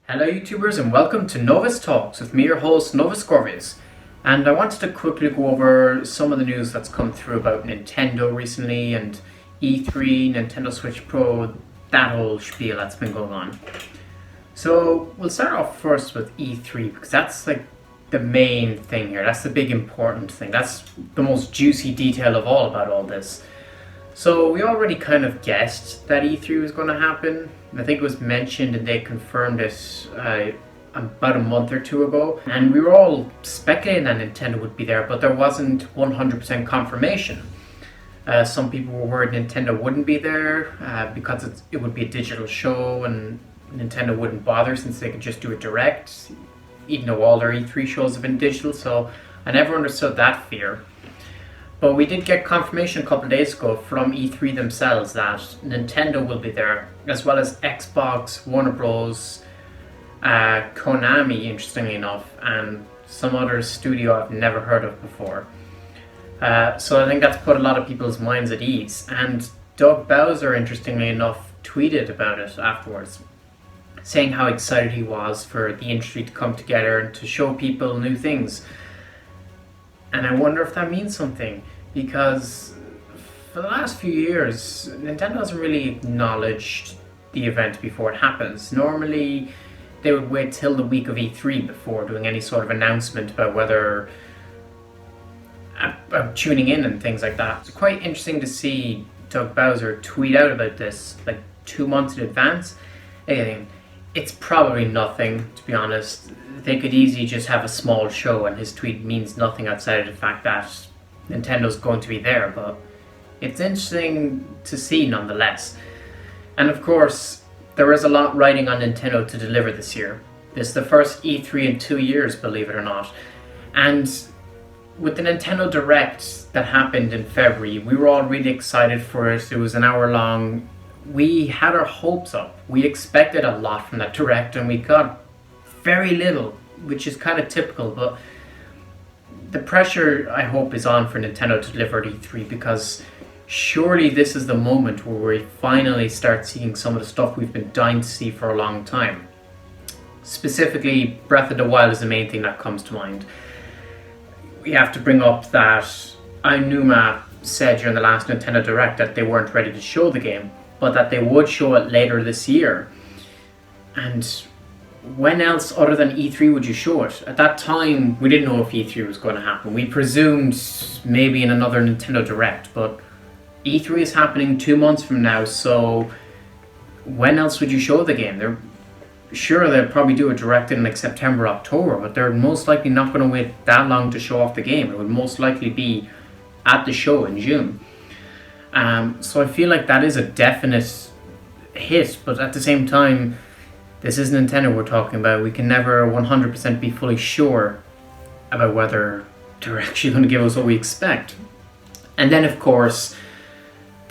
Hello YouTubers and welcome to Novus Talks with me, your host Novus Corvius. And I wanted to quickly go over some of the news that's come through about Nintendo recently and E3, Nintendo Switch Pro, that whole spiel that's been going on. So we'll start off first with E3 because that's like the main thing here. That's the big important thing. That's the most juicy detail of all about all this. So we already kind of guessed that E3 was going to happen. I think it was mentioned and they confirmed it about a month or two ago. And we were all speculating that Nintendo would be there, but there wasn't 100% confirmation. Some people were worried Nintendo wouldn't be there because it would be a digital show and Nintendo wouldn't bother since they could just do it direct, even though all their E3 shows have been digital. So I never understood that fear. But we did get confirmation a couple of days ago from E3 themselves that Nintendo will be there, as well as Xbox, Warner Bros, Konami, interestingly enough, and some other studio I've never heard of before. So I think that's put a lot of people's minds at ease. And Doug Bowser, interestingly enough, tweeted about it afterwards, saying how excited he was for the industry to come together and to show people new things. And I wonder if that means something, because for the last few years, Nintendo hasn't really acknowledged the event before it happens. Normally, they would wait till the week of E3 before doing any sort of announcement about whether tuning in and things like that. It's quite interesting to see Doug Bowser tweet out about this like 2 months in advance. Again, it's probably nothing, to be honest. They could easily just have a small show and his tweet means nothing outside of the fact that Nintendo's going to be there, but it's interesting to see nonetheless. And of course, there is a lot riding on Nintendo to deliver this year. This is the first E3 in 2 years, believe it or not. And with the Nintendo Direct that happened in February, we were all really excited for it. It was an hour long. We had our hopes up. We expected a lot from that Direct and we got very little, which is kind of typical, but the pressure, I hope, is on for Nintendo to deliver at E3 because surely this is the moment where we finally start seeing some of the stuff we've been dying to see for a long time. Specifically, Breath of the Wild is the main thing that comes to mind. We have to bring up that Aonuma said during the last Nintendo Direct that they weren't ready to show the game, but that they would show it later this year. And when else other than E3 would you show it? At that time, we didn't know if E3 was going to happen. We presumed maybe in another Nintendo Direct, but E3 is happening 2 months from now, so when else would you show the game? They'll probably do a Direct in like September, October, but they're most likely not going to wait that long to show off the game. It would most likely be at the show in June. So I feel like that is a definite hit, but at the same time, this is Nintendo we're talking about. We can never 100% be fully sure about whether they're actually going to give us what we expect. And then, of course,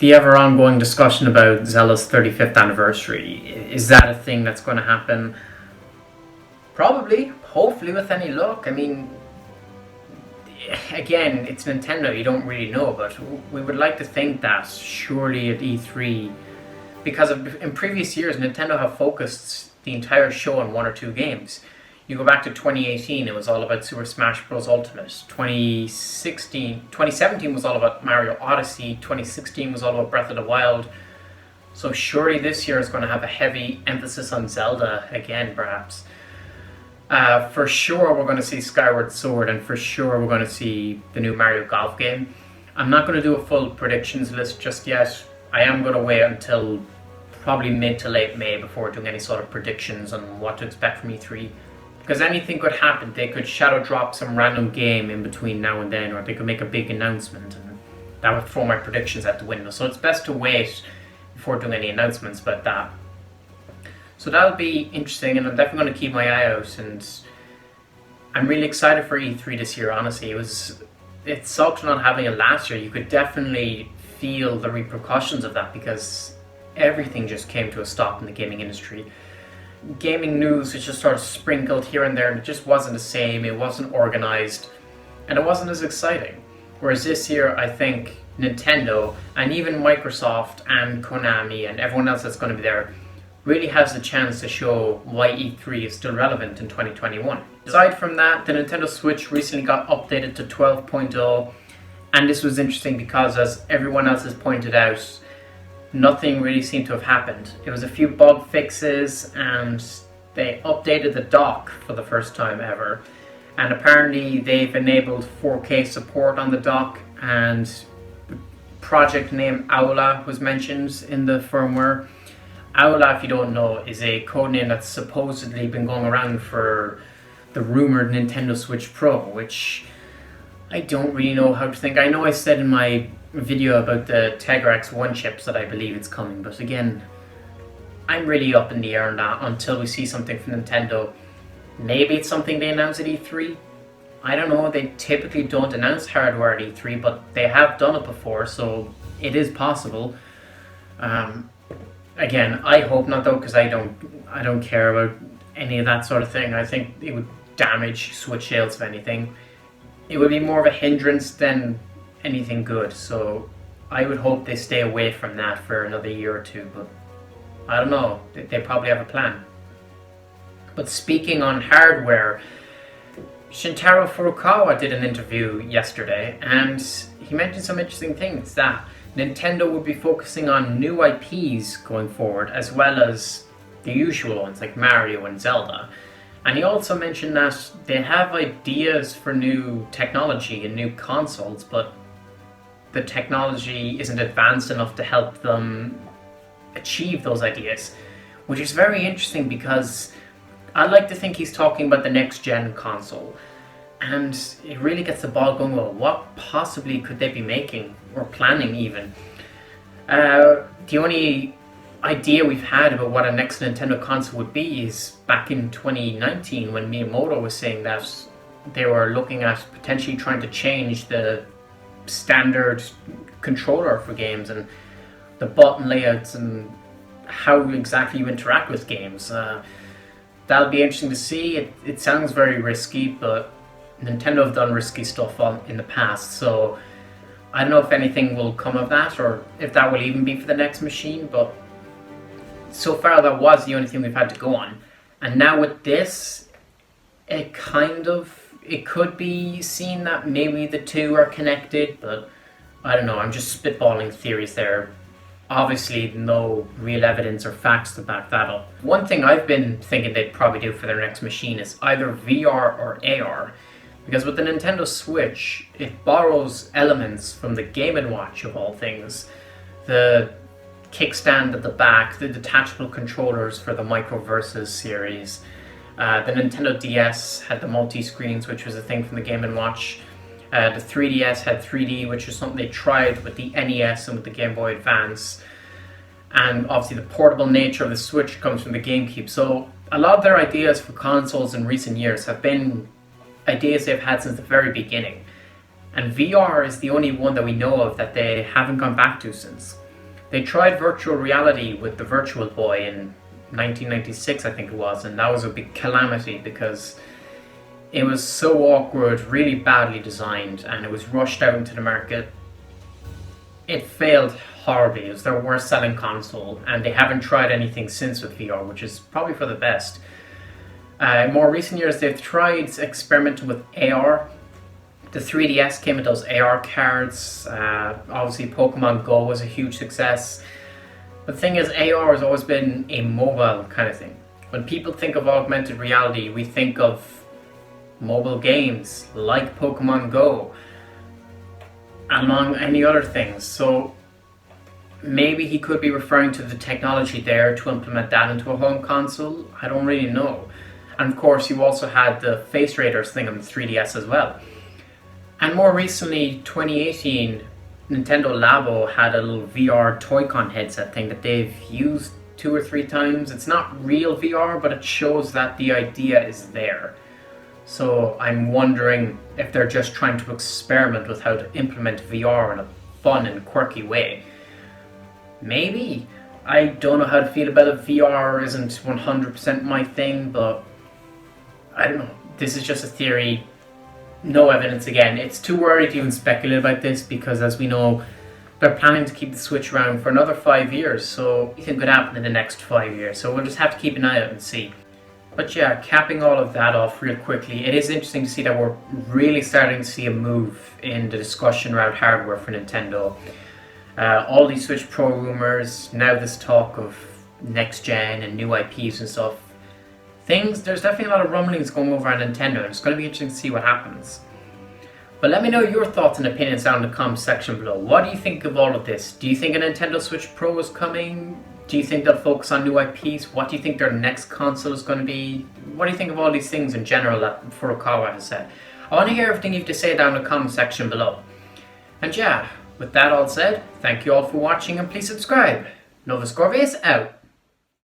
the ever ongoing discussion about Zelda's 35th anniversary. Is that a thing that's going to happen? Probably, hopefully with any luck. I mean, again, it's Nintendo, you don't really know, but we would like to think that surely at E3, because in previous years, Nintendo have focused the entire show on 1 or 2 games. You go back to 2018, it was all about Super Smash Bros. Ultimate. 2017 was all about Mario Odyssey. 2016 was all about Breath of the Wild. So surely this year is going to have a heavy emphasis on Zelda again, perhaps. For sure we're going to see Skyward Sword, and for sure we're going to see the new Mario Golf game. I'm not going to do a full predictions list just yet. I am going to wait until probably mid to late May before doing any sort of predictions on what to expect from E3. Because anything could happen. They could shadow drop some random game in between now and then, or they could make a big announcement, and that would throw my predictions out the window. So it's best to wait before doing any announcements about that. So that'll be interesting, and I'm definitely going to keep my eye out. And I'm really excited for E3 this year, honestly. It sucked not having it last year. You could definitely feel the repercussions of that because everything just came to a stop in the gaming industry. Gaming news was just sort of sprinkled here and there, and it just wasn't the same. It wasn't organized, and it wasn't as exciting. Whereas this year, I think Nintendo and even Microsoft and Konami and everyone else that's going to be there really has the chance to show why E3 is still relevant in 2021. Aside from that, the Nintendo Switch recently got updated to 12.0, and this was interesting because, as everyone else has pointed out, nothing really seemed to have happened. It was a few bug fixes, and they updated the dock for the first time ever. And apparently they've enabled 4K support on the dock, and the project name Aula was mentioned in the firmware. Aula, if you don't know, is a codename that's supposedly been going around for the rumored Nintendo Switch Pro, which I don't really know how to think. I know I said in my video about the Tegra X1 chips that I believe it's coming, but again, I'm really up in the air on that until we see something from Nintendo. Maybe it's something they announce at E3. I don't know, they typically don't announce hardware at E3, but they have done it before, so it is possible. Again, I hope not though, because I don't care about any of that sort of thing. I think it would damage Switch sales if anything. It would be more of a hindrance than anything good, so I would hope they stay away from that for another year or two, but I don't know, they probably have a plan. But speaking on hardware, Shintaro Furukawa did an interview yesterday, and he mentioned some interesting things, that Nintendo would be focusing on new IPs going forward, as well as the usual ones like Mario and Zelda. And he also mentioned that they have ideas for new technology and new consoles, but the technology isn't advanced enough to help them achieve those ideas, which is very interesting because I like to think he's talking about the next gen console, and it really gets the ball going. Well, what possibly could they be making or planning even? The only idea we've had about what a next Nintendo console would be is back in 2019 when Miyamoto was saying that they were looking at potentially trying to change the standard controller for games and the button layouts and how exactly you interact with games. That'll be interesting to see. It sounds very risky, but Nintendo have done risky stuff in the past, so I don't know if anything will come of that or if that will even be for the next machine, but so far that was the only thing we've had to go on. And now with this, it could be seen that maybe the two are connected, but I don't know, I'm just spitballing theories there. Obviously, no real evidence or facts to back that up. One thing I've been thinking they'd probably do for their next machine is either VR or AR. Because with the Nintendo Switch, it borrows elements from the Game & Watch of all things. The kickstand at the back, the detachable controllers for the Microversus series. The Nintendo DS had the multi-screens, which was a thing from the Game & Watch. The 3DS had 3D, which was something they tried with the NES and with the Game Boy Advance. And obviously the portable nature of the Switch comes from the GameCube. So a lot of their ideas for consoles in recent years have been ideas they've had since the very beginning. And VR is the only one that we know of that they haven't gone back to since. They tried virtual reality with the Virtual Boy in 1996, I think it was, and that was a big calamity because it was so awkward, really badly designed, and it was rushed out into the market. It failed horribly. It was their worst selling console, and they haven't tried anything since with VR, which is probably for the best. In more recent years, they've tried experimenting with AR. The 3DS came with those AR cards. Obviously, Pokemon Go was a huge success. The thing is, AR has always been a mobile kind of thing. When people think of augmented reality, we think of mobile games like Pokemon Go, among any other things. So maybe he could be referring to the technology there to implement that into a home console. I don't really know. And of course, you also had the face radars thing on the 3DS as well. And more recently, 2018, Nintendo Labo had a little VR Toy-Con headset thing that they've used 2 or 3 times. It's not real VR, but it shows that the idea is there. So I'm wondering if they're just trying to experiment with how to implement VR in a fun and quirky way. Maybe. I don't know how to feel about it. VR isn't 100% my thing, but I don't know. This is just a theory. No evidence again. It's too early to even speculate about this because, as we know, they're planning to keep the Switch around for another 5 years, so anything could happen in the next 5 years. So we'll just have to keep an eye out and see. But yeah, capping all of that off real quickly, it is interesting to see that we're really starting to see a move in the discussion around hardware for Nintendo. All these Switch Pro rumors, now this talk of next gen and new IPs and stuff. There's definitely a lot of rumblings going over on Nintendo, and it's going to be interesting to see what happens. But let me know your thoughts and opinions down in the comments section below. What do you think of all of this? Do you think a Nintendo Switch Pro is coming? Do you think they'll focus on new IPs? What do you think their next console is going to be? What do you think of all these things in general that Furukawa has said? I want to hear everything you have to say down in the comment section below. And yeah, with that all said, thank you all for watching and please subscribe. Novus Corvius out.